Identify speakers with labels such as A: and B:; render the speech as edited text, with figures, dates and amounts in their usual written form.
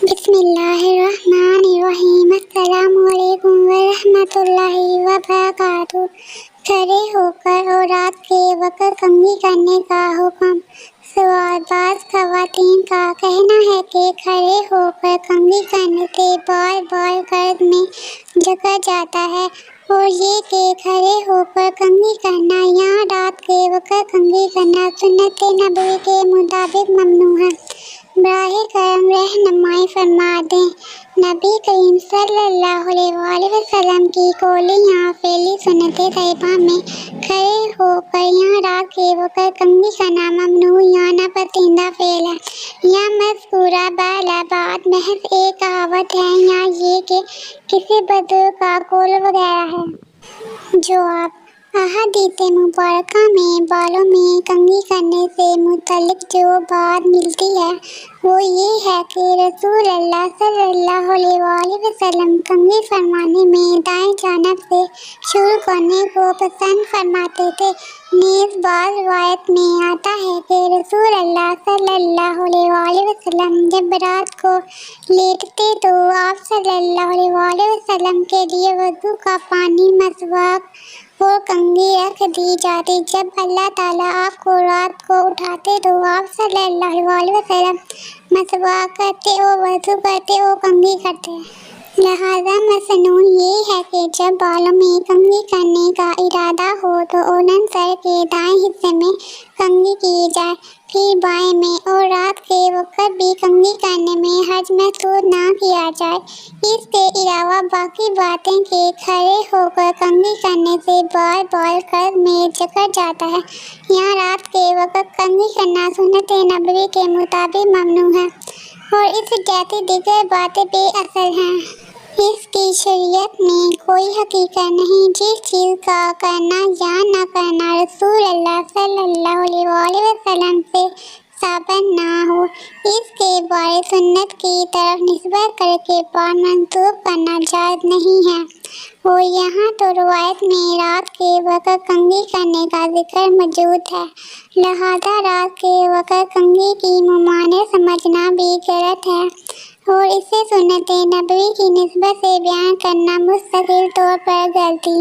A: بسم اللہ الرحمن الرحیم۔ السلام علیکم ورحمۃ اللہ وبرکاتہ۔ کھڑے ہو کر اور رات کے وقت کنگھی کرنے کا حکم۔ سوال: بعض خواتین کا کہنا ہے کہ کھڑے ہو کر کنگھی کرنے سے بار بار گرد میں جکڑ جاتا ہے، اور یہ کہ کھڑے ہو کر کنگھی کرنا یا رات کے وقت کنگھی کرنا سنت نبوی کے مطابق ممنوع ہے۔ براہ کرم رہنمائی فرما دیں۔ نبی کریم صلی اللہ علیہ وآلہ وسلم کی قولی یا فعلی سنت طیبہ میں کھڑے ہو کر یا رات کے وقت کنگھی کرنا ممنوع یا ناپسندیدہ فعل ہے۔ یہ مذکورہ بالا بات محض ایک کہاوت ہے یا یہ کہ کسی بزرگ کا قول وغیرہ ہے؟ جواب: احادیث مبارکہ میں بالوں میں کنگھی کرنے سے متعلق جو بات ملتی ہے وہ یہ ہے کہ رسول اللہ صلی اللہ علیہ وآلہ وسلم کنگھی فرمانے میں دائیں جانب سے شروع کرنے کو پسند فرماتے تھے۔ نیز بعض روایت میں آتا ہے کہ رسول اللہ صلی اللہ علیہ وآلہ وسلم جب رات کو لیٹتے تو آپ صلی اللہ علیہ وآلہ وسلم کے لیے وضو کا پانی، مسواک اور کنگھی رکھ دی جاتی۔ جب اللہ تعالیٰ آپ کو رات کو اٹھاتے تو آپ صلی اللہ علیہ وسلم مسواک کرتے اور وضو کرتے اور کنگھی کرتے۔ لہذا مصنون یہ ہے کہ جب بالوں میں کنگھی کرنے کا ارادہ ہو تو اولاً سر کے دائیں حصے میں کنگھی کی جائے، پھر بائیں میں، اور رات کے وقت بھی کنگھی کرنے میں حرج محسوس نہ کیا جائے۔ اس کے علاوہ باقی باتیں کہ کھڑے ہو کر کنگھی کرنے سے بار بار گرد میں جکڑ جاتا ہے یا رات کے وقت کنگھی کرنا سنت نبوی کے مطابق ممنوع ہے، اور اس جیسی دیگر باتیں بے اثر ہیں۔ اس کی شریعت میں کوئی حقیقت نہیں۔ جس چیز کا کرنا یا نہ کرنا رسول اللہ صلی اللہ علیہ وآلہ وسلم سے ثابت نہ ہو، اس کے بارے سنت کی طرف نسبت کر کے بات منسوخ کرنا جائز نہیں ہے۔ اور یہاں تو روایت میں رات کے وقت کنگھی کرنے کا ذکر موجود ہے، لہذا رات کے وقت کنگھی کی ممانعت سمجھنا بھی غلط ہے، اور اسے سنت نبوی کی نسبت سے بیان کرنا مستقل طور پر غلطی